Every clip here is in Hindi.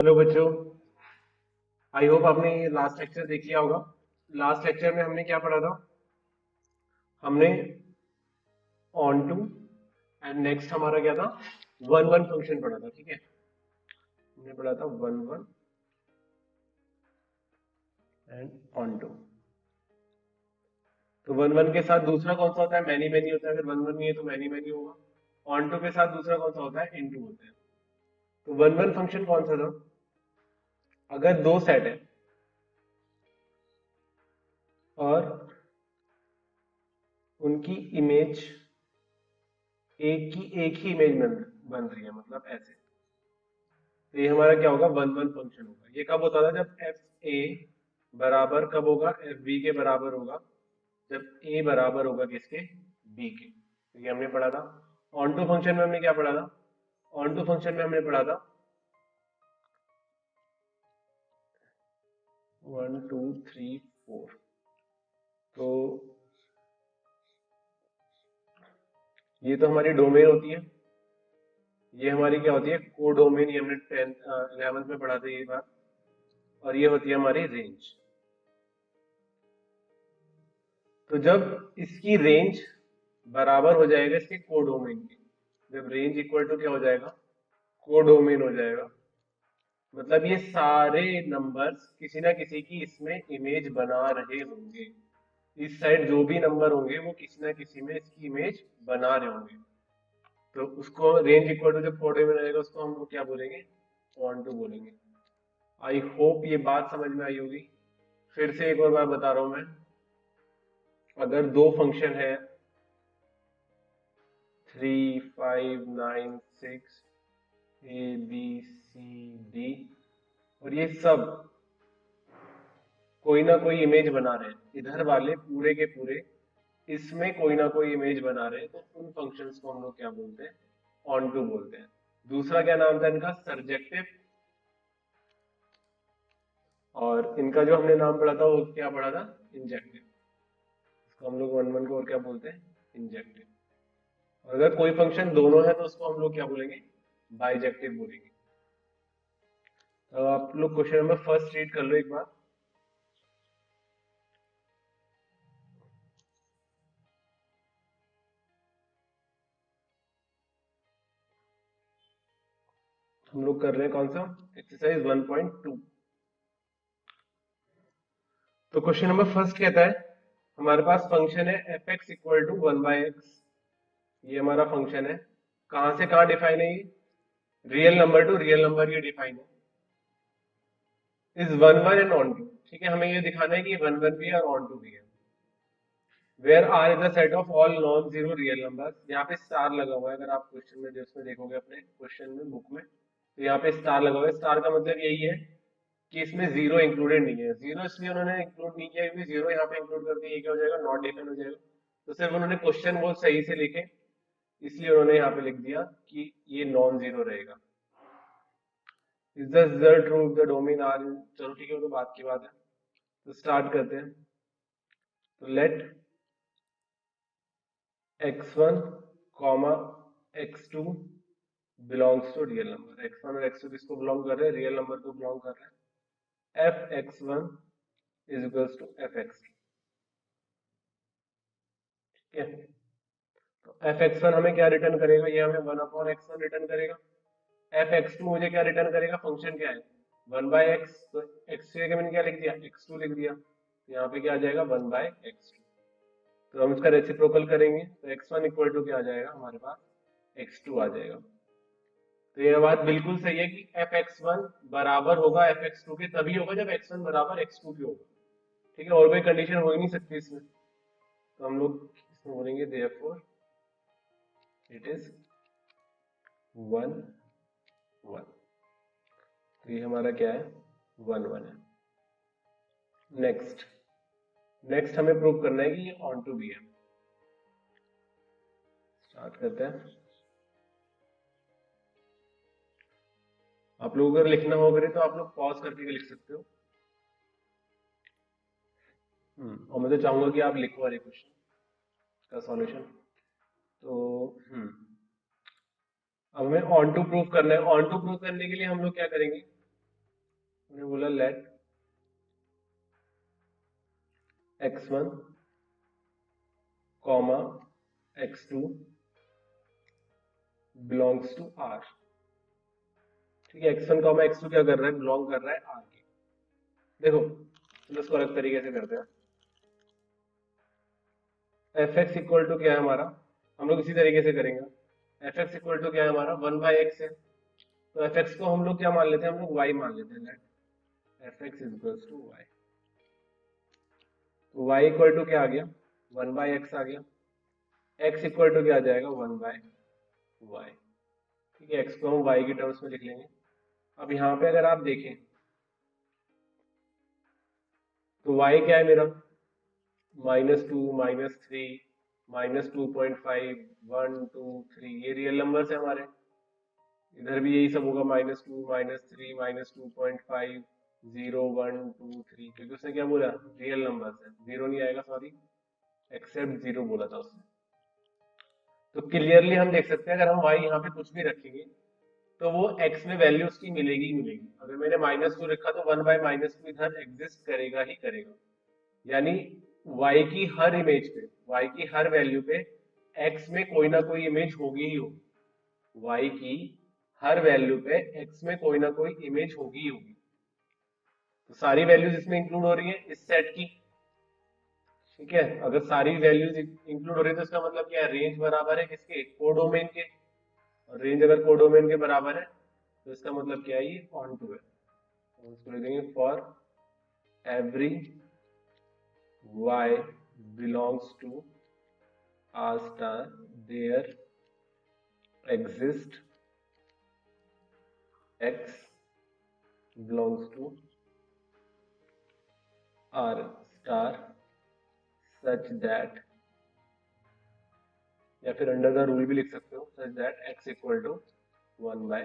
हेलो बच्चों। आई होप आपने लास्ट लेक्चर देख लिया होगा। लास्ट लेक्चर में हमने क्या पढ़ा था? हमने ऑन टू एंड नेक्स्ट हमारा क्या था? वन वन फंक्शन पढ़ा था। ठीक है, हमने पढ़ा था one one and onto. तो वन वन के साथ दूसरा कौन सा होता है? मैनी मैनी होता है। अगर वन वन नहीं है तो मैनी मैनी होगा। ऑन टू के साथ दूसरा कौन सा होता है? इन टू होता है। तो वन वन फंक्शन कौन सा था? अगर दो सेट है और उनकी इमेज एक ही इमेज बन रही है, मतलब ऐसे, तो ये हमारा क्या होगा? वन वन फंक्शन होगा। ये कब होता था? जब एफ ए बराबर कब होगा? एफ बी के बराबर होगा। जब ए बराबर होगा किसके? बी के। तो ये हमने पढ़ा था। ऑन टू फंक्शन में हमने क्या पढ़ा था? ऑन टू फंक्शन में हमने पढ़ा था वन टू थ्री फोर। तो ये तो हमारी डोमेन होती है। ये हमारी क्या होती है? कोडोमेन। ये हमने 11th में पढ़ा था ये बात। और ये होती है हमारी रेंज। तो जब इसकी रेंज बराबर हो जाएगा इसके कोडोमेन के, जब रेंज इक्वल टू क्या हो जाएगा? कोडोमेन हो जाएगा, मतलब ये सारे नंबर्स किसी ना किसी की इसमें इमेज बना रहे होंगे। इस साइड जो भी नंबर होंगे वो किसी ना किसी में इसकी इमेज बना रहे होंगे। तो उसको रेंज इक्वल टू जब कोडोमेन आएगा उसको हम लोग क्या बोलेंगे? ऑन टू बोलेंगे। आई होप ये बात समझ में आई होगी। फिर से एक और बार बता रहा हूं मैं। अगर दो फंक्शन है 3 5 9 6 ए बी सी डी, और ये सब कोई ना कोई इमेज बना रहे हैं, इधर वाले पूरे के पूरे इसमें कोई ना कोई इमेज बना रहे हैं, तो उन फंक्शंस को हम लोग क्या बोलते हैं? ऑन टू बोलते हैं। दूसरा क्या नाम था इनका? सरजेक्टिव। और इनका जो हमने नाम पढ़ा था वो क्या पढ़ा था? इंजेक्टिव। इसको हम लोग वन वन को और क्या बोलते हैं? इंजेक्टिव। और अगर कोई फंक्शन दोनों है तो उसको हम लोग क्या बोलेंगे? बाइजेक्टिव बोलेंगे। तो आप लोग क्वेश्चन नंबर फर्स्ट रीड कर लो एक बार। हम लोग कर रहे हैं कौन सा? एक्सरसाइज 1.2। तो क्वेश्चन नंबर फर्स्ट कहता है हमारे पास फंक्शन है F x equal to one by X. ये हमारा फंक्शन है। कहां से कहां डिफाइन है ये? Real number to real number ये डिफाइन है। Is one one and onto. ठीक है, हमें ये दिखाना है कि वन वन भी है और ऑन टू भी है। Where R is the set of all non zero real numbers. यहाँ पे स्टार लगा हुआ है, अगर आप क्वेश्चन में उसमें देखोगे अपने क्वेश्चन में बुक में, तो यहाँ पे स्टार लगा हुआ है। स्टार का मतलब यही है कि इसमें जीरो इंक्लूडेड नहीं है। जीरो इसलिए उन्होंने इंक्लूड नहीं किया क्योंकि जीरो यहाँ पे इंक्लूड कर दिया, ये क्या हो जाएगा? नॉट डिफाइन हो जाएगा। तो सिर्फ उन्होंने क्वेश्चन वो सही से लिखे, इसलिए उन्होंने यहाँ पे लिख दिया कि ये नॉन जीरो रहेगा। Is the result true the domain are. चलो ठीक है, वो तो बात की बात है। तो स्टार्ट करते हैं। तो let x1 comma x2 belongs to real number. x1 और x2 किसको बिलोंग कर रहे हैं? रियल नंबर को बिलोंग कर रहे हैं। F x one is equals to F x two. ठीक है, तो एफ एक्स वन हमें क्या रिटर्न करेगा? ये हमें one upon x one return करेगा। एफ एक्स टू मुझे क्या रिटर्न करेगा? फंक्शन क्या है? One by x. तो एक्स की जगह मैंने क्या लिख दिया? एक्स टू लिख दिया। तो यहाँ पे क्या आ जाएगा? One by x two. तो हम इसका रेसिप्रोकल करेंगे तो एक्स वन इक्वल टू क्या आ जाएगा हमारे पास? एक्स टू आ जाएगा। तो ये बात बिल्कुल सही है कि एफ एक्स वन बराबर होगा एफ एक्स टू के तभी होगा जब एक्स वन बराबर एक्स टू के होगा। ठीक है, और कोई कंडीशन हो ही नहीं सकती इसमें। तो हम लोग इसमें बोलेंगे therefore it is one one. तो ये हमारा क्या है? वन वन है। नेक्स्ट नेक्स्ट हमें प्रूव करना है कि ये ऑन टू भी है। स्टार्ट करते हैं। आप लोगों को अगर लिखना हो करे तो आप लोग पॉज करके भी लिख सकते हो। और मैं तो चाहूंगा कि आप लिखो वाले क्वेश्चन का सॉल्यूशन। तो अब हमें ऑन टू प्रूव करना है। ऑन टू प्रूव करने के लिए हम लोग क्या करेंगे? मैंने बोला let x1 comma x2 belongs to R। ठीक है, x1 कॉमा x2 क्या कर रहा है, बिलोंग कर रहा है R के। देखो चलो इसको अलग तरीके से करते हैं। एफ एक्स इक्वल टू क्या है हमारा, हम लोग इसी तरीके से करेंगे। एफ एक्स इक्वल टू क्या है हमारा, 1/x है, तो एफ एक्स को हम लोग क्या मान लेते हैं, हम लोग y मान लेते हैं। Let f x equals to y, तो y इक्वल टू क्या आ गया, 1/x आ गया। x इक्वल टू क्या आ जाएगा, 1/y। ठीक है, x को हम y की टर्म्स में लिख लेंगे। अब यहाँ पे अगर आप देखें तो y क्या है मेरा, -2, -3, -2.5, 1, 2, 3, ये रियल नंबर्स है हमारे। इधर भी यही सब होगा, -2, -3, -2.5, 0, 1, 2, 3, क्योंकि उसने क्या बोला, रियल नंबर्स है, जीरो नहीं आएगा, सॉरी, एक्सेप्ट जीरो बोला था उसने। तो क्लियरली हम देख सकते हैं अगर हम y यहाँ पे कुछ भी रखेंगे तो वो x में वैल्यू उसकी मिलेगी ही मिलेगी। अगर मैंने -2 रखा तो 1/-2 इधर एग्जिस्ट करेगा ही करेगा। यानी y की हर इमेज पे, y की हर वैल्यू पे x में कोई ना कोई इमेज होगी ही होगी। y की हर वैल्यू पे x में कोई ना कोई इमेज होगी ही होगी। तो सारी वैल्यूज इसमें इंक्लूड हो रही है इस सेट की। ठीक है, अगर सारी वैल्यूज इंक्लूड हो रही है तो इसका मतलब क्या है, रेंज बराबर है किसके, कोडोमेन के। और रेंज अगर कोडोमेन के बराबर है तो इसका मतलब क्या है, ये ऑन टू है। तो इसको लिखेंगे for every y belongs to R star there exist x belongs to R star such that, या फिर अंडर द रूल भी लिख सकते हो, such that x equal to 1/y,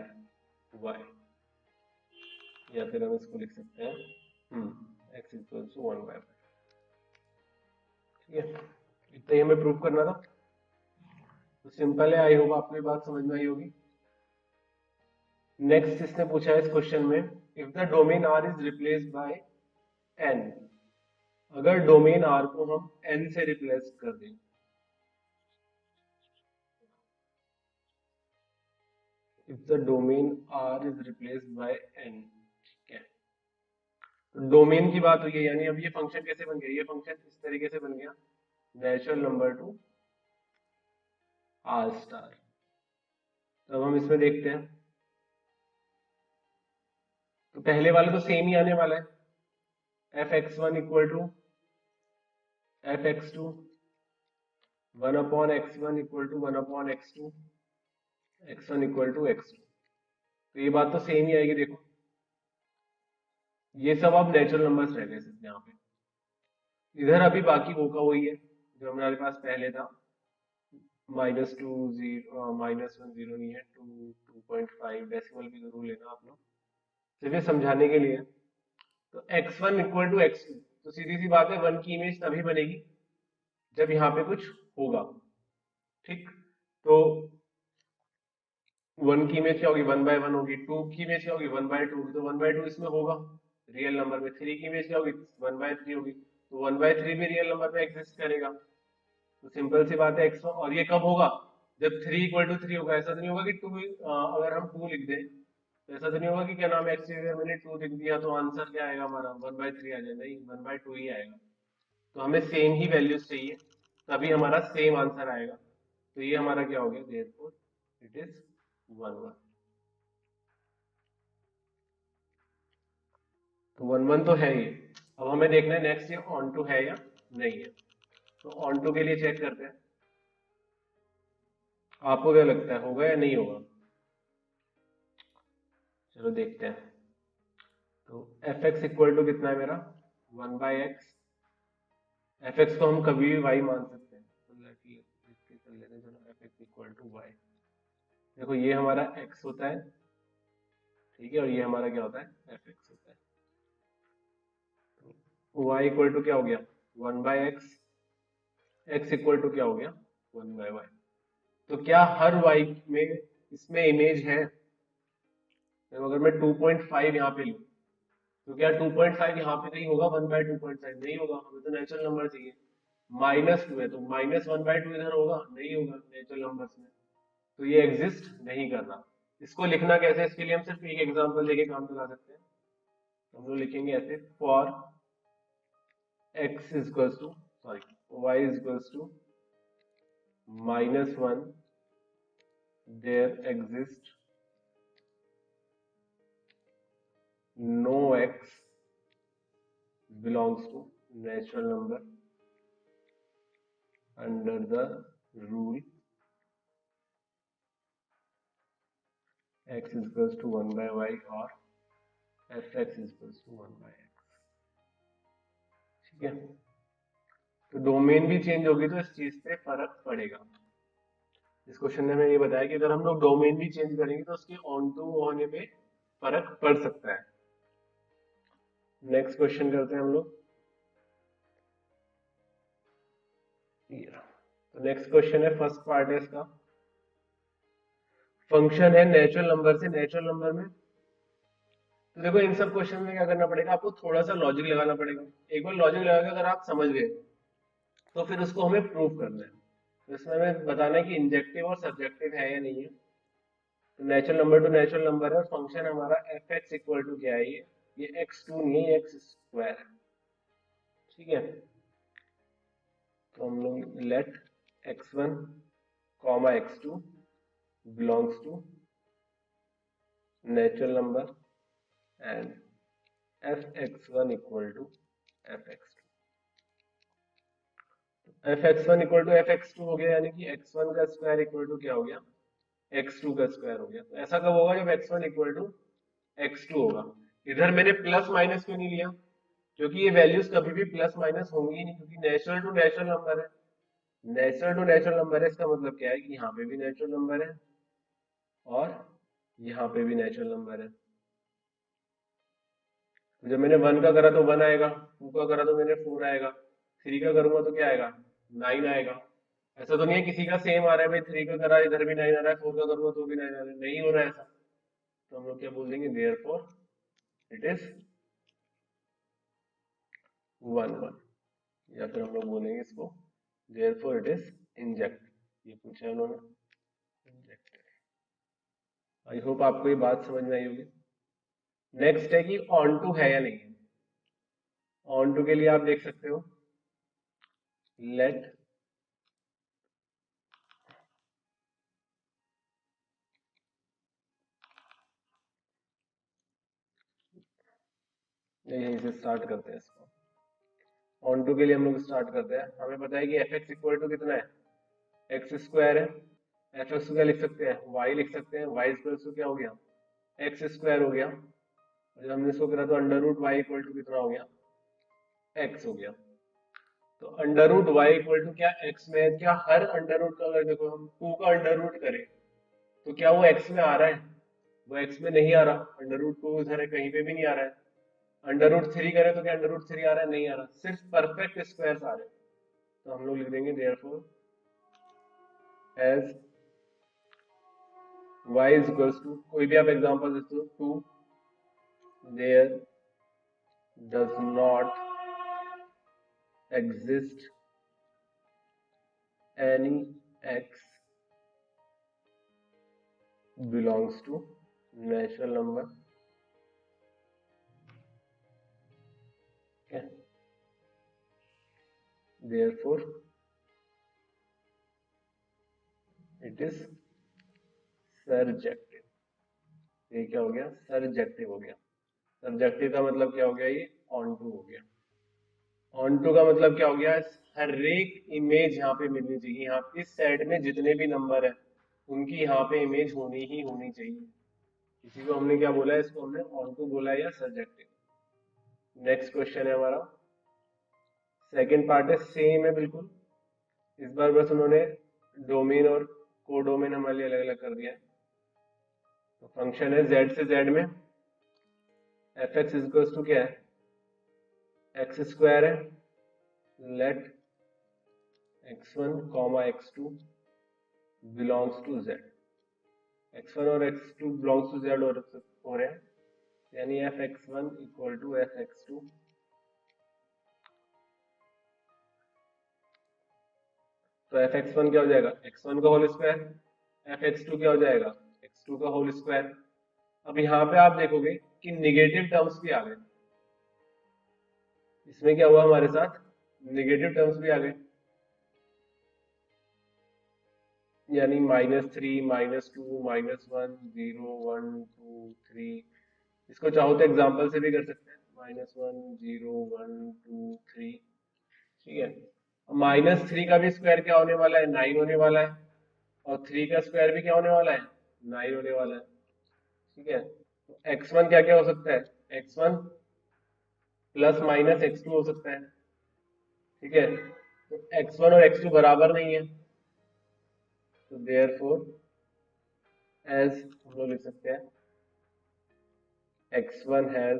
या फिर हम इसको लिख सकते हैं x इक्वल टू 1/y। ठीक है, इतना ही हमें प्रूव करना था। तो सिंपल है, आई होप आपको ये बात समझ में आई होगी। नेक्स्ट इसने पूछा है इस क्वेश्चन में, if the domain R is replaced by N, अगर डोमेन आर को हम एन से रिप्लेस कर दें, if the domain R is replaced by N, ठीक है, तो डोमेन की बात हुई है, यानी अब ये फंक्शन कैसे बन गया, ये फंक्शन इस तरीके से बन गया, natural number to R star. तो अब हम इसमें देखते हैं, तो पहले वाला तो सेम ही आने वाला है, F x one equal to F x two, 1/x1 equal to 1/x2, x1 equal to x2। तो ये बात तो सेम ही आएगी। देखो ये सब अब नेचुरल नंबर्स रह गए सिर्फ यहाँ पे। इधर अभी बाकी वो का वही है जो हमारे पास पहले था, -2, 0, -1, 0 नहीं है, 2, 2.5, डेसिमल भी जरूर लेना आप लोग, सिर्फ ये समझाने के लिए। तो x1 इक्वल टू x2, तो सीधी सी बात है, 1 की इमेज तभी बनेगी जब यहाँ पे कुछ होगा। ठीक, तो 1 की इमेज क्या होगी, 1/1 होगी। 2 की इमेज क्या होगी, 1/2 होगी, तो 1/2 इसमें होगा रियल नंबर में। 3 की इमेज क्या होगी, 1/3 होगी, तो 1/3 भी रियल नंबर में एग्जिस्ट करेगा। तो सिंपल सी बात है, x, और ये कब होगा, जब 3 इक्वल टू 3 होगा। ऐसा तो नहीं होगा कि 2, अगर हम 2 लिख दें तो ऐसा तो नहीं होगा कि क्या नाम है, x की जगह मैंने 2 लिख दिया तो आंसर क्या आएगा हमारा, 1/3 आ जाए, नहीं, 1/2 ही आएगा। तो हमें सेम ही वैल्यूज चाहिए, तभी हमारा सेम आंसर आएगा। तो ये हमारा क्या हो गया, देयरफॉर इट इज 1/1। तो 1/1 तो है ही। अब हमें देखना है नेक्स्ट, ये ऑन टू है या नहीं है। तो ऑन टू के लिए चेक करते हैं, आपको क्या लगता है, होगा या नहीं होगा। चलो देखते हैं। तो एफ एक्स इक्वल टू कितना है मेरा, 1/x। एफ एक्स को हम कभी भी y मान सकते हैं, तो लिख के कर लेते हैं, चलो f x equal to y। देखो ये हमारा x होता है, ठीक है, और ये हमारा क्या होता है, एफ एक्स होता है। तो y इक्वल टू क्या हो गया, 1/x, x इक्वल टू क्या हो गया, 1/y। तो क्या हर y में इसमें इमेज है, तो अगर मैं 2.5 यहाँ पे लूँ तो क्या 2.5 यहाँ पे कहीं होगा 1/2.5? नहीं होगा, हमें तो नेचुरल नंबर चाहिए। -2 है तो -1/2 इधर होगा? नहीं होगा नेचुरल नंबर्स में, तो ये एग्जिस्ट नहीं कर रहा। इसको लिखना कैसे है? इसके लिए हम सिर्फ एक एग्जांपल देके काम चला सकते हैं। तो हम लोग लिखेंगे ऐसे, for x is equals to sorry y is equals to -1 there exist no x belongs to natural number under the rule x is equals to 1 by y और fx is equals to 1 by x। ठीक है, तो डोमेन भी चेंज होगी तो इस चीज पे फर्क पड़ेगा। इस क्वेश्चन में हमें ये बताया कि अगर हम लोग डोमेन भी चेंज करेंगे तो उसके ऑन टू होने पे फर्क पड़ सकता है। नेक्स्ट क्वेश्चन करते हैं हम लोग। तो नेक्स्ट क्वेश्चन है, फर्स्ट पार्ट है इसका, फंक्शन है नेचुरल नंबर से नेचुरल नंबर में। तो देखो इन सब क्वेश्चन में क्या करना पड़ेगा, आपको थोड़ा सा लॉजिक लगाना पड़ेगा। एक बार लॉजिक लगा के अगर आप समझ गए तो फिर उसको हमें प्रूव करना है। तो इसमें हमें बताना है कि इंजेक्टिव और सब्जेक्टिव है या नहीं है। तो natural number to natural number है और फंक्शन हमारा एफ एक्स इक्वल टू क्या है, ये x2 नहीं है, एक्स स्क्वायर है। ठीक है, तो हम लोग let x1 comma x2 belongs to natural number and fx1 equal to fx2। fx1 equal to fx2 हो गया, यानी कि x1 का स्क्वायर इक्वल टू क्या हो गया, x2 का स्क्वायर हो गया। तो ऐसा कब होगा, जब x1 इक्वल टू x2 होगा। इधर मैंने प्लस माइनस क्यों नहीं लिया, क्योंकि ये वैल्यूज कभी भी प्लस माइनस होंगी ही नहीं, क्योंकि नेचुरल टू नेचुरल नंबर है। नेचुरल टू नेचुरल नंबर है, इसका मतलब क्या है कि यहाँ पे भी नेचुरल नंबर है और यहाँ पे भी नेचुरल नंबर है। तो जब मैंने 1 का करा तो 1 आएगा, 2 का करा तो मैंने 4 आएगा, 3 का करूंगा तो क्या आएगा, 9 आएगा। ऐसा तो नहीं है किसी का सेम आ रहा है, भाई 3 का करा इधर भी 9 आ रहा है, 4 का करूंगा तो भी 9 आ रहा है, नहीं हो रहा है ऐसा। तो हम लोग क्या बोल देंगे, देयरफॉर इट इज 1 1, या फिर हम लोग बोलेंगे इसको देयरफॉर इट इज इंजेक्ट। ये पूछा है उन्होंने, इंजेक्ट। आई होप आपको ये बात समझ में आई होगी। नेक्स्ट है कि ऑन टू है या नहीं है। ऑन टू के लिए आप देख सकते हो, लेट यहीं से स्टार्ट करते हैं इसको। ऑन टू के लिए हम लोग स्टार्ट करते हैं। हमें पता है कि एफ एक्स इक्वल टू कितना है, एक्स स्क्वायर है। एफ एक्स को क्या लिख सकते हैं, वाई लिख सकते हैं। वाई स्क्वायर टू क्या हो गया, एक्स स्क्वायर हो गया। और जब हमने इसको करा तो under root y equal to कितना हो गया, एक्स हो गया। तो under root y equal to क्या एक्स में है, क्या हर अंडर रूट का अगर देखो हम 2 का अंडर रूट करें तो क्या वो एक्स में आ रहा है, वो एक्स में नहीं आ रहा। अंडर रूट 2 इधर है, कहीं पे भी नहीं आ रहा है। अंडर रूट 3 करें तो क्या अंडर रूट 3 आ रहा है, नहीं आ रहा, सिर्फ परफेक्ट स्क्वायर आ रहे हैं। तो हम लोग लिख देंगे therefore as y is equals to, कोई भी आप एग्जांपल देते हो, 2 there does not exist any x belongs to natural number। okay, therefore it is surjective। ये क्या हो गया, सरजेक्टिव हो गया। सरजेक्टिव का मतलब क्या हो गया, ये ऑन टू हो गया। ऑन टू का मतलब क्या हो गया, हर एक इमेज यहाँ पे मिलनी चाहिए। यहाँ इस सेट में जितने भी नंबर है उनकी यहाँ पे इमेज होनी ही होनी चाहिए। इसी को हमने क्या बोला है, इसको हमने ऑन टू बोला है या सरजेक्टिव। नेक्स्ट क्वेश्चन है हमारा, सेकंड पार्ट है, सेम है बिल्कुल। इस बार बस उन्होंने डोमेन और कोडोमेन हमारे लिए अलग अलग कर दिया है। तो फंक्शन है z से z में, एफ एक्स इज टू क्या है, एक्स स्क्वायर है। Let x1 comma x2 belongs to z। x1 और x2 बिलोंग्स टू z हो रहे हैं, यानी f x one equal to F x two. तो एफ एक्स वन क्या हो जाएगा, एक्स वन का whole square, f x two क्या हो जाएगा, एक्स टू का होल स्क्वायर। अब यहाँ पे आप देखोगे कि निगेटिव टर्म्स भी आ गए, इसमें क्या हुआ हमारे साथ, निगेटिव टर्म्स भी आ गए, यानी -3, -2, -1, 0, 1, 2, 3। इसको चाहो तो एग्जांपल से भी कर सकते हैं, -1, 0, 1, 2, 3। ठीक है, -3 का भी स्क्वायर क्या होने वाला है, 9 होने वाला है, और 3 का स्क्वायर भी क्या होने वाला है, 9 होने वाला है। ठीक है, तो x1 क्या क्या हो सकता है, x1 प्लस माइनस x2 हो सकता है। ठीक है, तो x1 और x2 बराबर नहीं है, तो देयरफॉर एज हम लोग लिख सकते हैं x1 हैज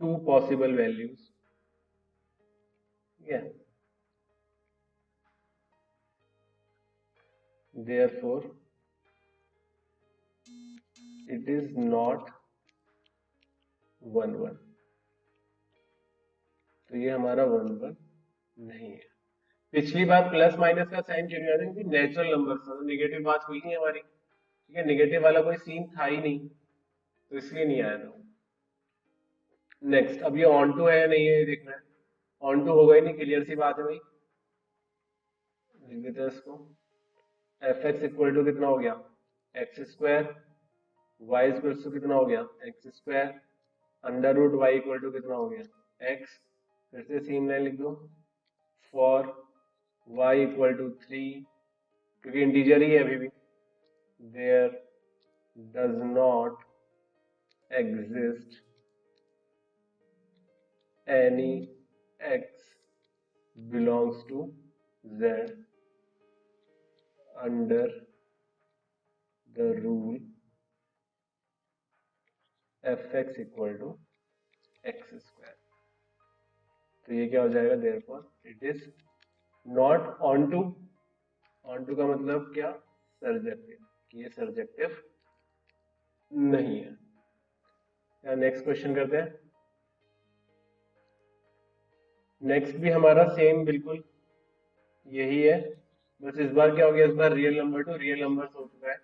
2 पॉसिबल वैल्यूज। ठीक है, देयरफॉर इट इज नॉट 1 1। तो ये हमारा 1 1 नहीं है। पिछली बार प्लस माइनस का साइन क्यों नहीं आया, क्योंकि नेचुरल नंबर था, नेगेटिव बात हुई नहीं हमारी। ठीक है, नेगेटिव वाला कोई सीन था ही नहीं, तो इसलिए नहीं आया था। नेक्स्ट, अब ये ऑन टू है या नहीं है ये देखना है। ऑन टू होगा ही नहीं, क्लियर सी बात है भाई, लिख देते हैं इसको। एफ एक्स इक्वल टू कितना हो गया, x square, y equal to कितना हो गया, x square, under root y equal to कितना हो गया, एक्स। फिर से सेम लाइन लिख दो, फॉर y इक्वल टू 3, क्योंकि इंटीजर ही है अभी भी, there does not exist any x belongs to z under the rule fx equal to x square. तो ये क्या हो जाएगा, therefore it is not onto. Onto का मतलब क्या, सर्जेक्टिव, ये सर्जेक्टिव नहीं है। या नेक्स्ट क्वेश्चन करते हैं। नेक्स्ट भी हमारा सेम बिल्कुल यही है, बस इस बार क्या हो गया, इस बार real number to real number हो चुका है।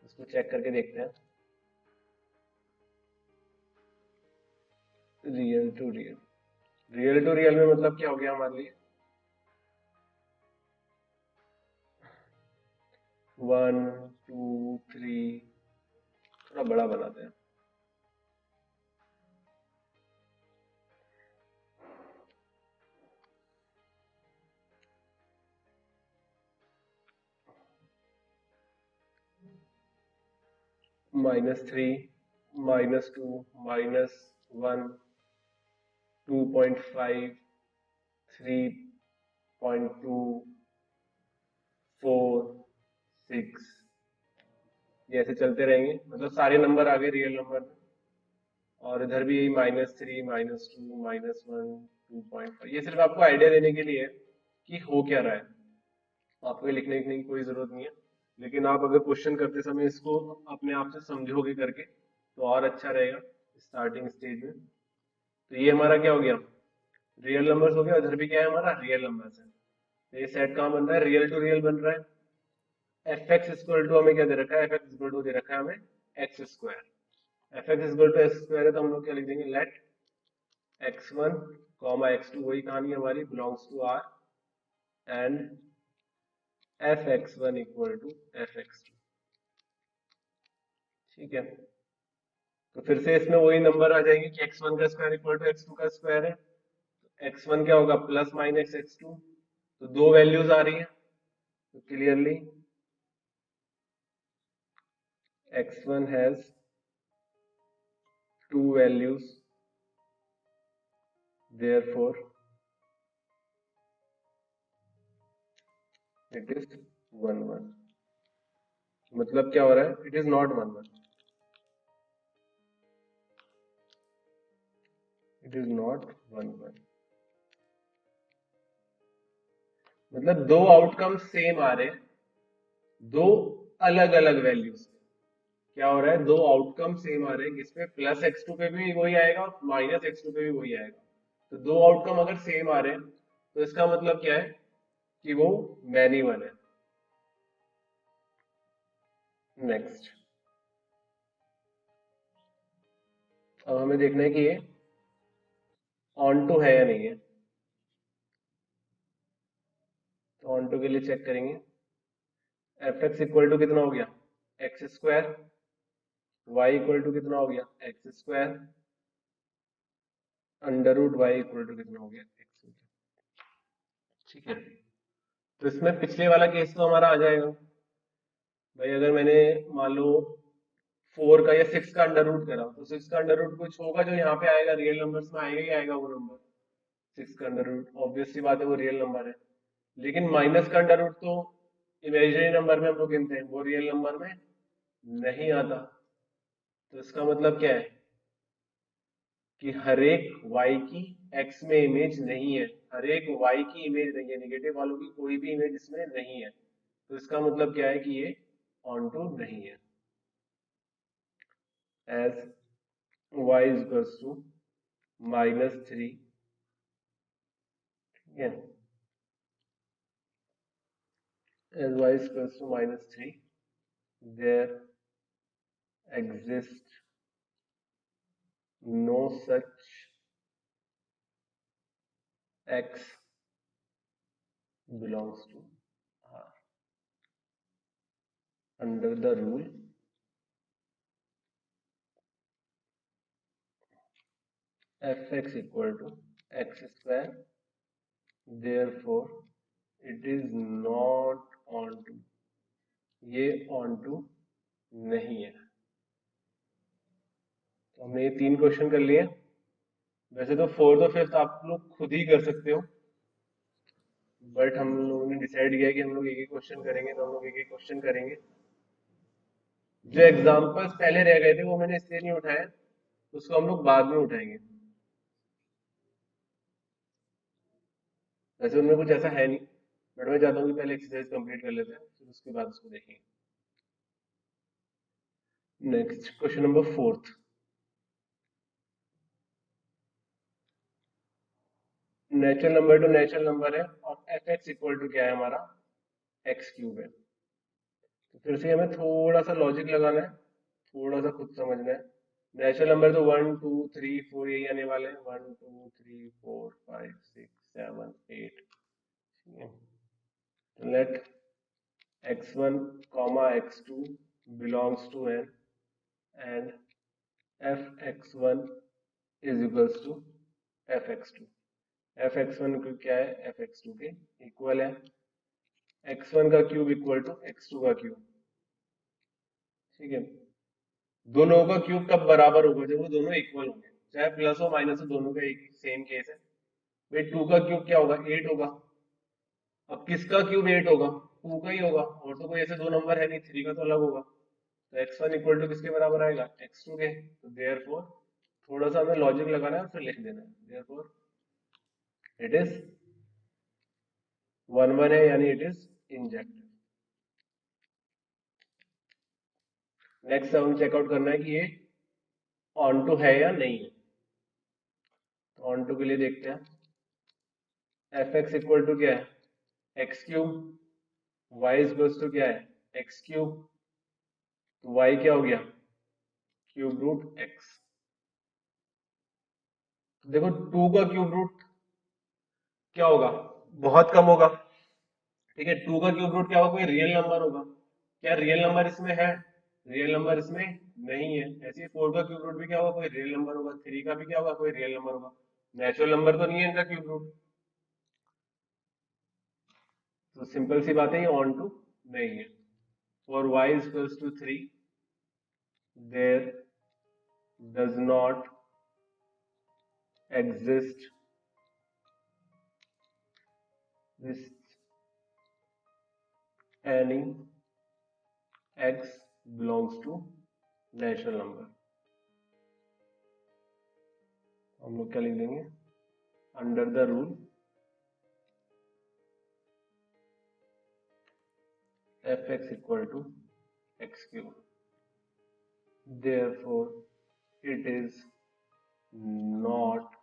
इसको चेक करके देखते हैं, real to real. Real to real में मतलब क्या हो गया हमारे लिए, 1 2 3, थोड़ा बड़ा बनाते हैं। -3, -2, -1, 2.5, 3.2, 4, 6, ये ऐसे चलते रहेंगे, मतलब सारे नंबर आ गए रियल नंबर में। और इधर भी यही -3, -2, -1, 2.5। ये सिर्फ आपको आइडिया देने के लिए है कि हो क्या रहा है, आपको ये लिखने की कोई जरूरत नहीं है। लेकिन आप अगर क्वेश्चन करते समय इसको अपने आप से समझोगे करके तो और अच्छा रहेगा स्टार्टिंग स्टेज में। तो ये हमारा क्या हो गया, रियल नंबर्स हो गया, इधर भी क्या है हमारा, रियल नंबर्स है। तो ये सेट कहाँ बन रहा है, रियल टू रियल बन रहा है। एफ एक्स इक्वल टू हमें क्या दे रखा है, एफ एक्स इक्वल टू दे रखा है हमें x square. F x equal to x square है, तो हम लोग क्या लिख देंगे, लेट x1 x2, वही कहानी हमारी, belongs to R, and f x one equal to F x two. ठीक है, तो फिर से इसमें वही नंबर आ जाएंगे कि x1 का स्क्वायर इक्वल टू x2 का स्क्वायर है। x1 क्या होगा, प्लस माइनस x2, तो दो वैल्यूज आ रही है, तो clearly x1 has to values, therefore it is 1 1। मतलब क्या हो रहा है, it is not 1 1, it is not 1 1। मतलब दो आउटकम सेम आ रहे हैं, दो अलग अलग वैल्यूज। क्या हो रहा है, दो आउटकम सेम आ रहे हैं, जिसमें प्लस x2 पे भी वही आएगा और माइनस x2 पे भी वही आएगा। तो दो आउटकम अगर सेम आ रहे हैं तो इसका मतलब क्या है कि वो मैनी वन है। नेक्स्ट, अब हमें देखना है कि ये ऑन टू है या नहीं है। तो ऑन टू के लिए चेक करेंगे, एफ एक्स इक्वल टू कितना हो गया, x square, y equal to कितना हो गया, x square, under root y equal to कितना हो गया, एक्स हो गया। ठीक है, तो इसमें पिछले वाला केस तो हमारा आ जाएगा भाई। अगर मैंने मान लो 4 का या 6 का अंडर रूट करा, तो 6 का अंडर रूट कुछ होगा जो यहाँ पे आएगा, रियल नंबर्स में आएगा ही आएगा वो नंबर। 6 का अंडर रूट ऑब्वियस सी बात है वो रियल नंबर है। लेकिन माइनस का अंडर रूट तो इमेजिनरी नंबर में हम लोग गिनते हैं, वो रियल नंबर में नहीं आता। तो इसका मतलब क्या है कि हर एक y की x में इमेज नहीं है, हर एक y की इमेज नहीं है, नेगेटिव वालों की कोई भी इमेज इसमें नहीं है। तो इसका मतलब क्या है कि ये ऑन टू नहीं है। As y is equals to -3, ठीक है, as y is equals to -3, there exists no such x belongs to R under the rule fx equal to x square, therefore it is not onto, ये onto नहीं है। तो हमने ये 3 क्वेश्चन कर लिए। वैसे तो 4th और 5th आप लोग खुद ही कर सकते हो, बट हम लोगों ने डिसाइड किया कि हम लोग एक ही क्वेश्चन करेंगे, तो हम लोग एक ही क्वेश्चन करेंगे। जो एग्जाम्पल्स पहले रह गए थे वो मैंने इसलिए नहीं उठाए, उसको हम लोग बाद में उठाएंगे। वैसे उनमें कुछ ऐसा है नहीं, बट मैं चाहता हूँ कि पहले एक्सरसाइज कंप्लीट कर लेते हैं, फिर उसके बाद उसको देखेंगे। Next question number 4th, natural number to natural number है और एफ एक्स इक्वल टू क्या है हमारा, एक्स क्यूब है। तो फिर से हमें थोड़ा सा लॉजिक लगाना है, थोड़ा सा खुद समझना है। नेचुरल नंबर तो 1 2 3 4 यही आने वाले हैं, 1 2 3 4 5 6 7 8। Let x1 x2 belongs to n and fx1 is equals to fx2। fx1 क्या है, fx2 के इक्वल है, x1 का क्यूब इक्वल टू x2 का क्यूब। ठीक है, दोनों का क्यूब कब बराबर होगा, जब वो दोनों इक्वल होंगे, चाहे प्लस हो माइनस हो, दोनों का एक सेम केस है। भाई 2 का क्यूब क्या होगा, 8 होगा। अब किसका क्यूब 8 होगा, 2 का ही होगा, और तो कोई ऐसे दो नंबर है नहीं, 3 का तो अलग होगा। तो x1 इक्वल टू किसके बराबर आएगा, x2 के। तो देयरफॉर थोड़ा सा हमें लॉजिक लगाना है और फिर लिख देना है, देयरफॉर इट इज 1 1 है, यानी इट इज इंजेक्टिव। नेक्स्ट हम चेकआउट करना है कि ये ऑन टू है या नहीं है। तो ऑन टू के लिए देखते हैं, एफ एक्स इक्वल टू क्या है, x cube, y equal to क्या है, एक्स क्यूब। तो वाई क्या हो गया, क्यूब रूट एक्स। तो देखो 2 का क्यूब रूट क्या होगा, बहुत कम होगा। ठीक है, 2 का क्यूब रूट क्या होगा, कोई रियल नंबर होगा। क्या रियल नंबर इसमें है, रियल नंबर इसमें नहीं है। ऐसे ही 4 का क्यूब रूट भी क्या होगा, कोई रियल नंबर होगा। 3 का भी क्या होगा, कोई रियल नंबर होगा। नेचुरल नंबर तो नहीं है इनका क्यूब रूट। तो सिंपल सी बात है, ये ऑन टू नहीं है। For y equals to 3 there does not exist this any x belongs to natural number. हम लोग क्या लिख देंगे, under the rule f x equal to x cube. therefore it is not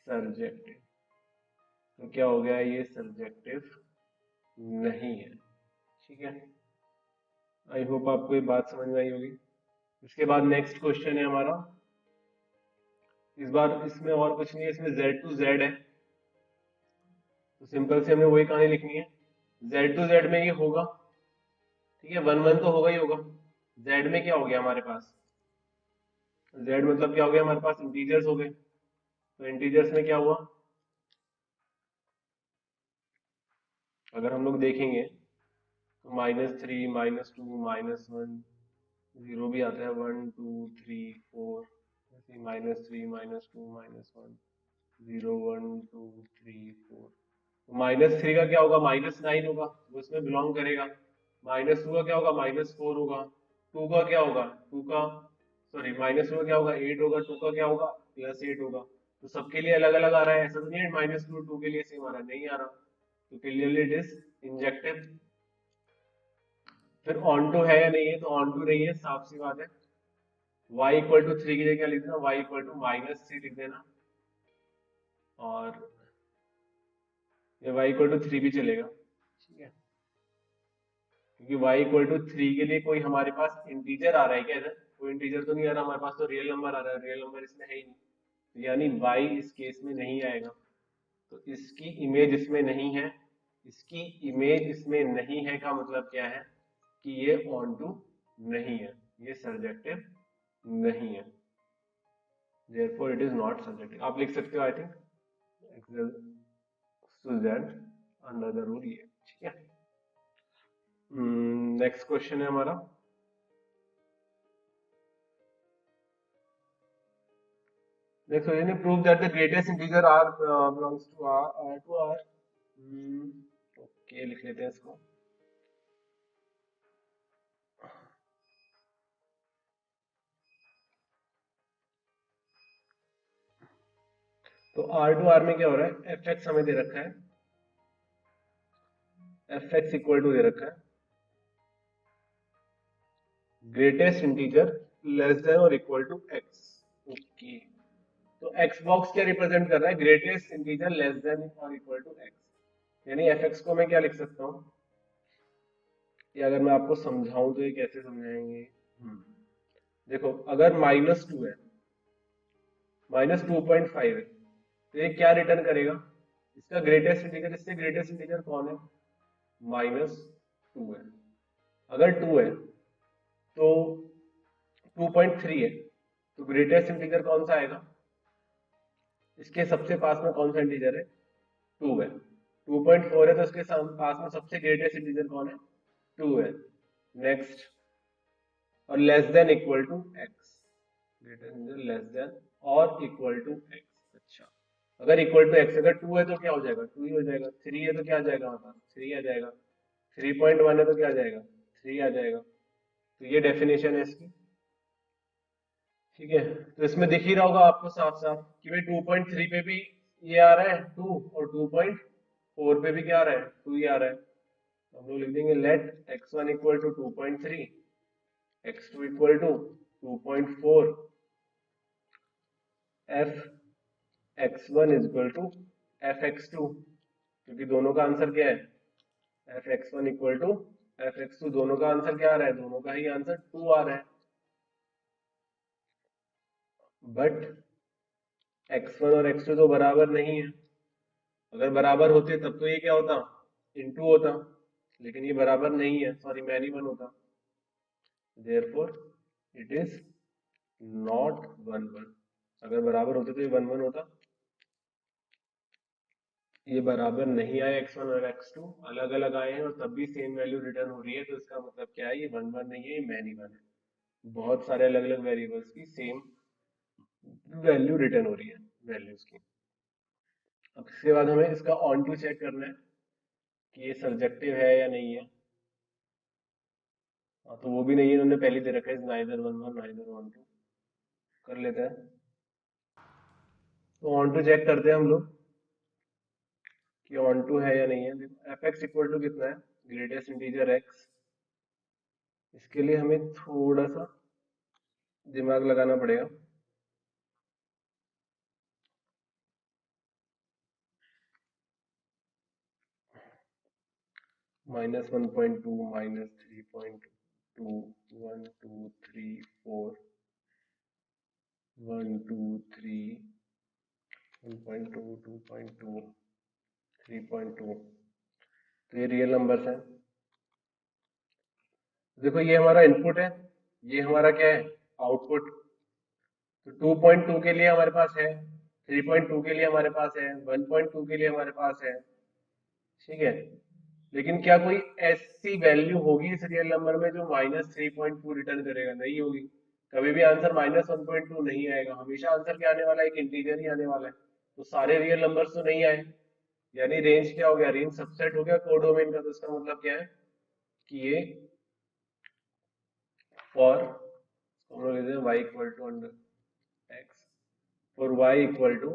surjective। तो क्या हो गया, ये सर्जेक्टिव नहीं है। ठीक है, आई होप आपको ये बात समझ में आई होगी। इसके बाद नेक्स्ट क्वेश्चन है हमारा, इस बार इसमें और कुछ नहीं है, इसमें Z टू Z है, तो सिंपल से हमें वही कहानी लिखनी है। Z टू Z में ये होगा, ठीक है, 1 1 तो होगा ही होगा। Z में क्या हो गया हमारे पास, Z मतलब क्या हो गया हमारे पास, इंटीजर्स हो गए। तो इंटीजर्स में क्या हुआ, अगर हम लोग देखेंगे तो -3 -2 -1, 0 भी आता है, 1 2 3 4, ऐसे -3 -2 -1 0 1 2 3 4। -3 का क्या होगा, -9 होगा, वो इसमें बिलोंग करेगा। -2 का क्या होगा, -4 होगा। 2 का क्या होगा, 2 का सॉरी -2 का क्या होगा, 8 होगा। 2 का क्या होगा, +8 होगा। तो सबके लिए अलग अलग आ रहा है, ऐसा तो नहीं है -2 2 के लिए सेम आ रहा है, नहीं आ रहा। तो क्लियरली इट इज इंजेक्टिव। फिर ऑन टू है या नहीं है, तो ऑन टू नहीं है, साफ सी बात है। y इक्वल टू 3 की जगह क्या लिख देना, y इक्वल टू -3 लिख देना, और ये y इक्वल टू 3 भी चलेगा। ठीक है, क्योंकि y इक्वल टू 3 के लिए कोई हमारे पास इंटीजर आ रहा है क्या, इधर कोई इंटीजर तो नहीं आ रहा हमारे पास, तो रियल नंबर आ रहा है, रियल नंबर इसमें है ही नहीं, तो यानी y इस केस में नहीं आएगा। तो इसकी इमेज इसमें नहीं है, इसकी इमेज इसमें नहीं है का मतलब क्या है कि ये ऑन टू नहीं है, ये सर्जेक्टिव नहीं है, therefore it is not subjective। आप लिख सकते हो आई थिंक सुजैन अंडर द रूल ये। ठीक है, नेक्स्ट क्वेश्चन है हमारा, नेक्स्ट क्वेश्चन है, prove that the greatest integer r belongs to r। Okay, लिख लेते हैं इसको। तो r टू r में क्या हो रहा है, fx हमें दे रखा है, fx इक्वल टू दे रखा है ग्रेटेस्ट इंटीजर लेस देन और इक्वल टू x। ओके, तो x बॉक्स क्या रिप्रेजेंट कर रहा है, ग्रेटेस्ट इंटीजर लेस देन और इक्वल टू x, यानी fx को मैं क्या लिख सकता हूँ, या अगर मैं आपको समझाऊं तो ये कैसे समझाएंगे। देखो, अगर -2 है, -2.5 है, तो ये क्या रिटर्न करेगा, इसका ग्रेटेस्ट इंटीजर, इससे ग्रेटेस्ट इंटीजर कौन है, -2 है। अगर 2 है तो 2.3 है, तो ग्रेटेस्ट इंटीजर कौन सा आएगा, इसके सबसे पास में कौन सा इंटीजर है, 2 है। 2.4 है तो इसके पास में सबसे ग्रेटेस्ट इंटीजर कौन है, 2 है। नेक्स्ट, और less than equal to x, greatest integer less than और इक्वल टू एक्स। अच्छा, अगर इक्वल टू एक्स, अगर 2 है तो क्या हो जाएगा, 2 ही हो जाएगा। 3 है तो क्या आ जाएगा हमारे पास, 3 आ जाएगा। 3.1 है तो क्या आ जाएगा, 3 आ जाएगा। तो ये डेफिनेशन है इसकी। ठीक है, तो इसमें दिख ही रहा होगा आपको साफ साफ कि भाई 2.3 पे भी ये आ रहा है 2, और 2.4 पे भी क्या आ रहा है, 2 ही आ रहा है। तो हम लोग लिख देंगे let x1 equal to 2.3, x2 equal to 2.4, f x1 is equal to f x2, क्योंकि दोनों का आंसर क्या है, f x1 equal to f x2, दोनों का आंसर क्या आ रहा है, दोनों का ही आंसर 2 आ रहा है। बट x1 और x2 तो बराबर नहीं है, अगर बराबर होते तब तो ये क्या होता, इनटू होता, लेकिन ये बराबर नहीं है, सॉरी मैनी वन होता, देयरफॉर इट इज नॉट 1 1। अगर बराबर होते तो ये 1 1 होता, ये बराबर नहीं आए, x1 और x2 अलग अलग आए हैं और तब भी सेम वैल्यू रिटर्न हो रही है, तो इसका मतलब क्या है, ये 1 1 नहीं है, ये मैनी वन है। बहुत सारे अलग अलग वेरिएबल्स की सेम वैल्यू रिटर्न हो रही है, वैल्यूज की। अब इसके बाद हमें इसका ऑन टू चेक करना है कि ये सर्जेक्टिव है या नहीं है। हाँ, तो वो भी नहीं है, इन्होंने पहले दे रखा है नाइदर 1 1 नाइदर 1 2। कर लेते हैं, तो ऑन टू चेक करते हैं हम लोग कि ऑन टू है या नहीं है। देखो एफ एक्स इक्वल टू कितना है, ग्रेटेस्ट इंटीजर एक्स, इसके लिए हमें थोड़ा सा दिमाग लगाना पड़ेगा। -1.2 -3.2 1 2 3 4 1 2 3 1.2 2.2 3.2। तो ये रियल नंबर्स हैं। देखो ये हमारा इनपुट है, ये हमारा क्या है, आउटपुट। तो 2.2 के लिए हमारे पास है, 3.2 के लिए हमारे पास है, 1.2 के लिए हमारे पास है, ठीक है। लेकिन क्या कोई ऐसी वैल्यू होगी इस रियल नंबर में जो -3.2 रिटर्न करेगा? नहीं होगी। कभी भी आंसर -1.2 नहीं आएगा, हमेशा आंसर क्या आने वाला है, एक इंटीजर ही आने वाला है। तो सारे रियल नंबर्स तो नहीं आए, यानी रेंज क्या हो गया, रेंज सबसेट हो गया कोडोमेन का। तो इसका मतलब क्या है कि ये फॉर हम लोग लेते हैं y equal to under x, for y equal to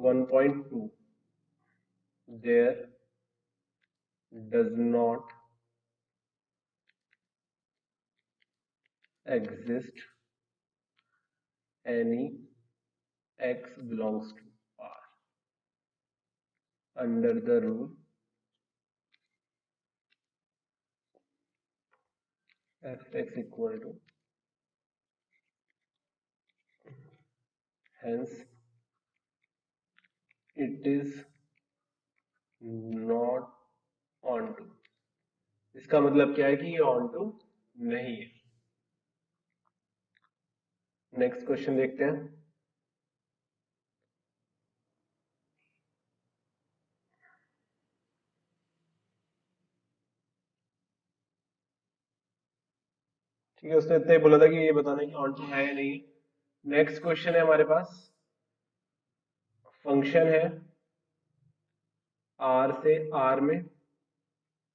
-1.2 there does not exist any x belongs to R under the rule fx equal to, hence it is not onto। इसका मतलब क्या है कि ये onto नहीं है। नेक्स्ट क्वेश्चन देखते हैं। ठीक है, उसने इतना ही बोला था कि ये बताना कि onto है या नहीं। नेक्स्ट क्वेश्चन है हमारे पास, फंक्शन है r से r में,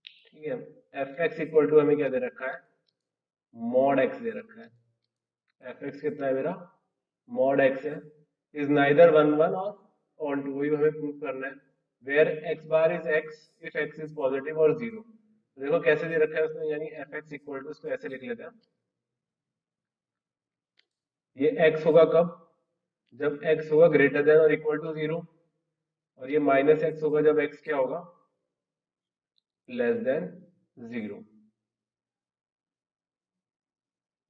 ठीक है। एफ एक्स इक्वल टू हमें क्या दे रखा है, मॉड एक्स दे रखा है। एफ एक्स कितना है मेरा, मॉड एक्स है, इज नाइदर 1 1 और ऑन टू, वही हमें प्रूव करना है। Where x bar is x if x is positive और जीरो। देखो कैसे दे रखा है उसने, यानी एफ एक्स इक्वल टू, इसको ऐसे लिख लेते हैं। ये एक्स होगा कब, जब एक्स होगा ग्रेटर देन और इक्वल टू जीरो, और ये माइनस एक्स होगा जब एक्स क्या होगा, लेस देन जीरो।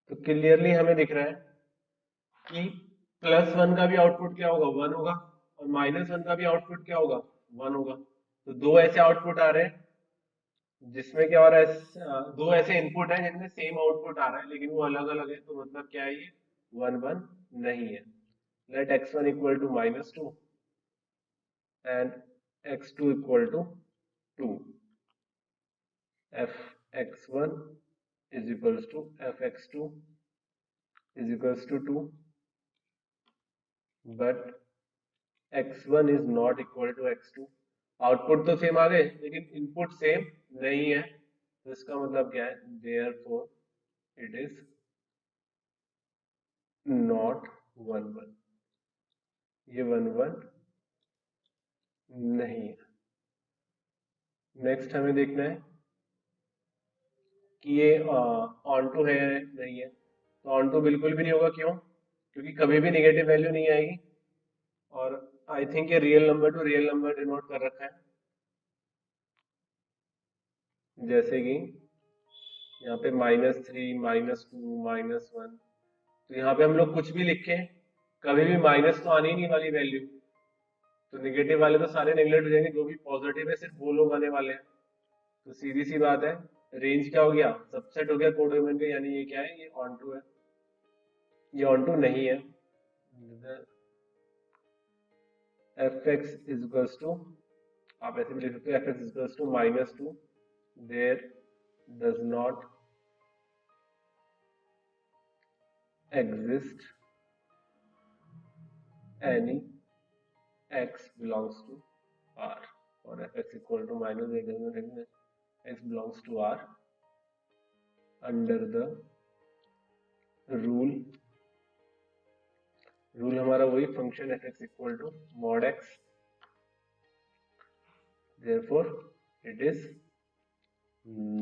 तो क्लियरली हमें दिख रहा है कि +1 का भी आउटपुट क्या होगा, 1 होगा, और -1 का भी आउटपुट क्या होगा, 1 होगा। तो दो ऐसे आउटपुट आ रहे हैं जिसमें क्या हो रहा है, दो ऐसे इनपुट है जिनमें सेम आउटपुट आ रहा है लेकिन वो अलग अलग है। तो मतलब क्या है, ये 1 1 नहीं है। Let x1 equal to -2 and x2 equal to 2, f x1 is equals to f x2 is equals to 2, but x1 is not equal to x2। Output तो सेम आ गए लेकिन इनपुट सेम नहीं है। तो इसका मतलब क्या है, देयरफॉर इट इज नॉट 1 1, ये 1 1 नहीं है। नेक्स्ट हमें देखना है कि ये ऑन टू है नहीं है। तो ऑन टू बिल्कुल भी नहीं होगा, क्यों, क्योंकि कभी भी नेगेटिव वैल्यू नहीं आएगी। और आई थिंक ये real number to real number denote कर रखा है, जैसे कि यहाँ पे -3 -2 -1। तो यहाँ पे हम लोग कुछ भी लिखें, कभी भी माइनस तो आने ही नहीं वाली वैल्यू। तो नेगेटिव वाले तो सारे नेगलेक्ट हो जाएंगे, जो भी पॉजिटिव है सिर्फ वो लोग आने वाले हैं। तो सीधी सी बात है, रेंज क्या हो गया, सबसेट हो गया कोडोमेन का, यानी ये क्या है, ये ऑन टू है, ये ऑन टू नहीं है। F x is equals to, आप ऐसे भी लिख सकते हो, f x is equals to -2 there does not exist any x belongs to R, or fx equal to x belongs to R under the rule, rule हमारा वही function fx equal to mod x, therefore it is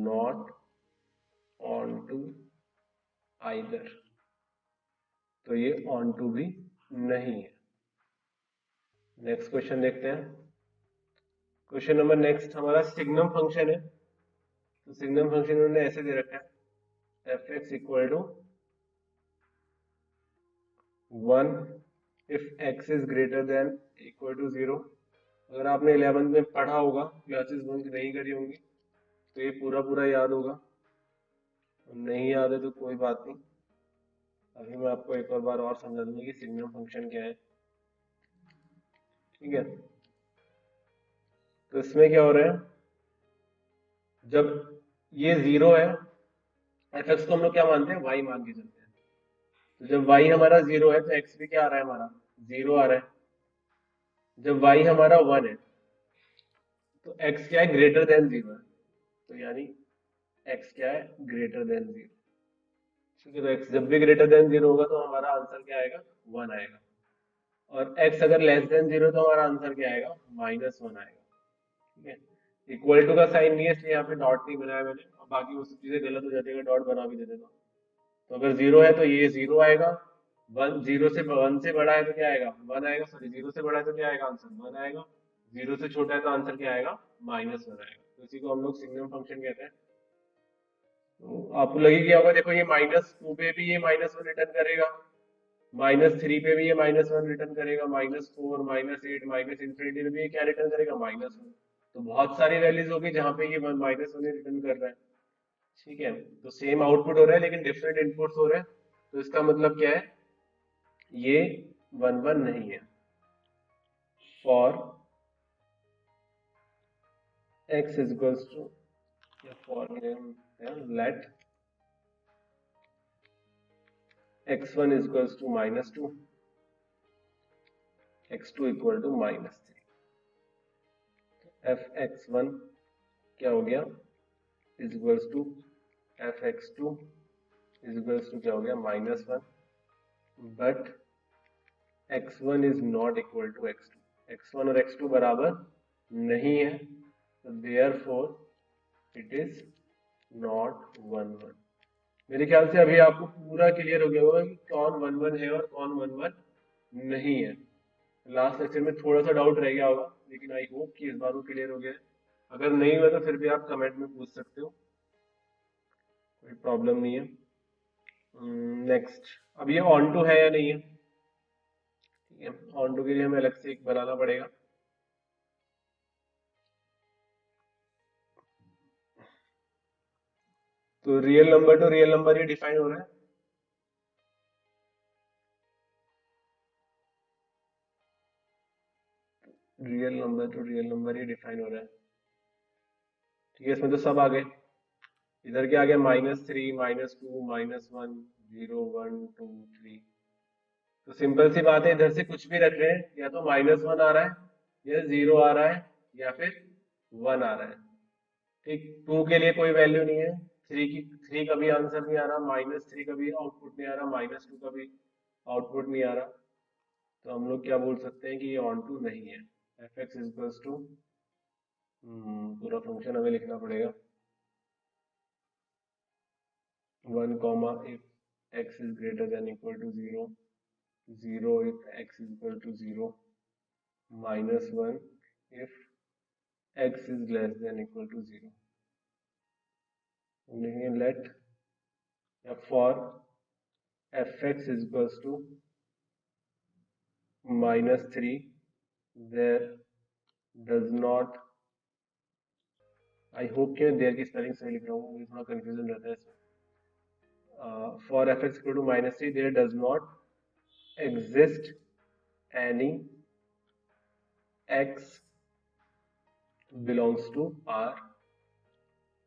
not onto either, तो ये ऑन टू भी नहीं है। नेक्स्ट क्वेश्चन देखते हैं। क्वेश्चन नंबर नेक्स्ट हमारा सिग्नम फंक्शन है। तो सिग्नम फंक्शन उन्होंने ऐसे दे रखा है, F x equal to 1 if x is greater than equal to 0। अगर आपने 11th में पढ़ा होगा, क्लासेस बंक नहीं करी होंगी, तो ये पूरा पूरा याद होगा। नहीं याद है तो कोई बात नहीं, अभी मैं आपको एक और बार और समझा दूंगा कि सिग्नम फंक्शन क्या है। ठीक है, तो इसमें क्या हो रहा है, जब ये 0 है, एफ एक्स को हम लोग क्या मानते हैं, वाई मान के चलते हैं। तो जब वाई हमारा 0 है तो एक्स भी क्या आ रहा है, हमारा 0 आ रहा है। जब वाई हमारा 1 है तो एक्स क्या है, ग्रेटर देन 0 है। तो यानी एक्स क्या है, ग्रेटर देन 0। ठीक है, तो एक्स जब भी ग्रेटर देन 0 होगा तो हमारा आंसर क्या आएगा, 1 आएगा। और एक्स अगर लेस देन 0 तो हमारा आंसर क्या आएगा, -1 आएगा। ठीक है, इक्वल टू का साइन नहीं है इसलिए यहाँ पे डॉट नहीं बनाया मैंने, और बाकी वो सब चीजें गलत हो जाती है, डॉट बना भी देते तो अगर 0 है तो ये 0 आएगा। 0 से 1 से बड़ा है तो क्या आएगा, 1 आएगा। सॉरी, 0 से बड़ा है तो क्या आएगा, आंसर 1 आएगा। 0 से छोटा है तो आंसर क्या आएगा, -1 आएगा। तो इसी को हम लोग सिग्नम फंक्शन कहते हैं। तो आपको लगे क्या होगा, देखो ये -2 पे भी ये -1 रिटर्न करेगा, -3 पे भी ये -1 रिटर्न करेगा, -4, -8, -∞ में भी ये क्या रिटर्न करेगा, -1। तो बहुत सारी वैल्यूज होगी जहाँ पे ये -1 रिटर्न कर रहा है। ठीक है, तो सेम आउटपुट हो रहा है लेकिन डिफरेंट इनपुट्स हो रहे हैं। तो इसका मतलब क्या है, ये 1 1 नहीं है। For x is equals to, या for let x1 is equals to -2, x2 equal to -3। F x one क्या हो गया, is equals to F x two is equals to क्या हो गया, -1। But x1 is not equal to x2, x1 और x2 बराबर नहीं है, तो देयरफॉर इट इज नॉट 1 1। मेरे ख्याल से अभी आपको पूरा क्लियर हो गया होगा कि कौन 1 1 है और कौन 1 1 नहीं है। लास्ट लेक्चर में थोड़ा सा डाउट रह गया होगा, लेकिन आई होप कि इस बार वो क्लियर हो गया है। अगर नहीं हुआ तो फिर भी आप कमेंट में पूछ सकते हो, कोई प्रॉब्लम नहीं है। नेक्स्ट, अब ये ऑन टू है या नहीं है। ठीक है, ऑन टू के लिए हमें अलग से एक बनाना पड़ेगा। तो real number to real number ये डिफाइन हो रहा है। Real number to real number ये डिफाइन हो रहा है। ठीक है, इसमें तो सब आ गए। इधर क्या आ गया, -3, -2, -1, 0 1 2 3। तो सिंपल सी बात है, इधर से कुछ भी रख रहे हैं, या तो -1 आ रहा है, या 0 आ रहा है, या फिर 1 आ रहा है। ठीक, 2 के लिए कोई वैल्यू नहीं है, 3 का भी आंसर नहीं आ रहा, -3 का भी आउटपुट नहीं आ रहा, -2 का भी आउटपुट नहीं आ रहा। तो हम लोग क्या बोल सकते हैं कि ये ऑन टू नहीं है। F x is equals to, पूरा फंक्शन हमें लिखना पड़ेगा। 1 comma if x is greater than equal to 0, 0 if x is equal to 0, -1 if x is less than equal to 0। लिखेंगे लेट, या for fx is equals to -3, there does not, I hope कि मैं देयर की स्पेलिंग सही लिख रहा हूँ, मुझे थोड़ा कंफ्यूजन रहता है इसमें। For fx equal to -3 there does not exist any x belongs to R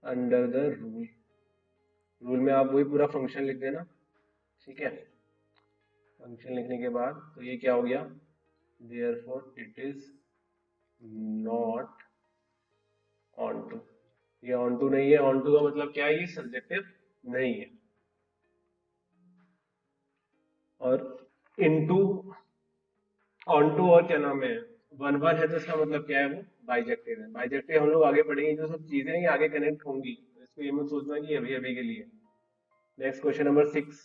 under the rule। Rule में आप वही पूरा फंक्शन लिख देना। ठीक है, फंक्शन लिखने के बाद तो ये क्या हो गया, therefore it is not onto. ये ऑन टू नहीं है, ऑन टू का मतलब क्या है, ये सब्जेक्टिव नहीं है। और इनटू, ऑन टू और क्या नाम है, 1 1 है, तो इसका मतलब क्या है, वो बाइजेक्टिव है। बाइजेक्टिव हम लोग आगे पढ़ेंगे, जो सब चीजें ये आगे कनेक्ट होंगी, तो इसको ये मत सोचना कि अभी अभी के लिए। नेक्स्ट क्वेश्चन नंबर 6,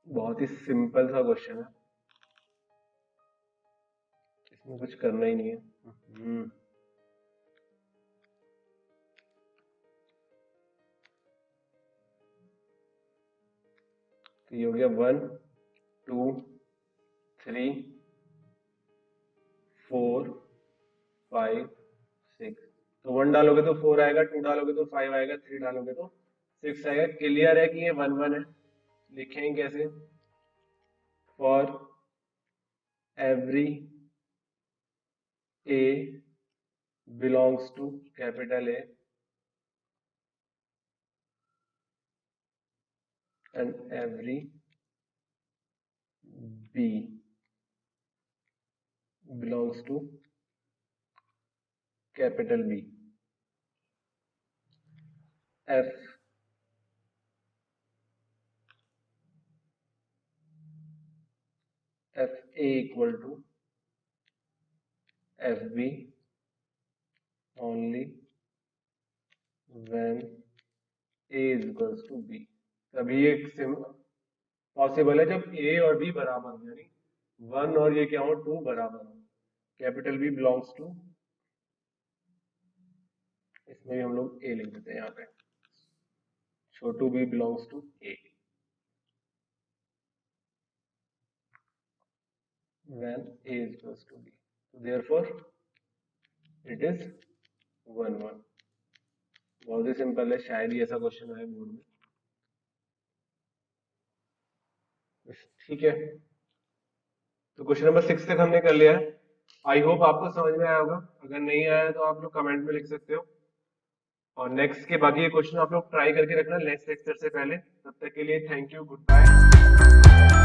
बहुत ही सिंपल सा क्वेश्चन है, इसमें कुछ करना ही नहीं है। तो ये हो गया 1 2 3 4 5 6। तो 1 डालोगे तो 4 आएगा, 2 डालोगे तो 5 आएगा, 3 डालोगे तो 6 आएगा। क्लियर है कि ये 1 1 है। लिखेंगे कैसे? For every A belongs to capital A and every B belongs to capital B. F FA equal to FB only when A is equals to B. तभी एक पॉसिबल है जब A और B बराबर हो, यानी 1 और ये क्या हो, 2 बराबर हो। कैपिटल B बिलोंग्स टू, इसमें भी हम लोग A लिख देते हैं यहाँ पे, छोटू B belongs to A when A is equals to B. So therefore it is 1 1। बहुत ही सिंपल है, शायद ही ऐसा क्वेश्चन आए बोर्ड में। ठीक है, तो क्वेश्चन नंबर 6 तक हमने कर लिया है। आई होप आपको समझ में आया होगा। अगर नहीं आया तो आप लोग कमेंट में लिख सकते हो, और नेक्स्ट के बाकी क्वेश्चन आप लोग ट्राई करके रखना नेक्स्ट लेक्चर से पहले। तब तक के लिए थैंक यू, गुड बाय।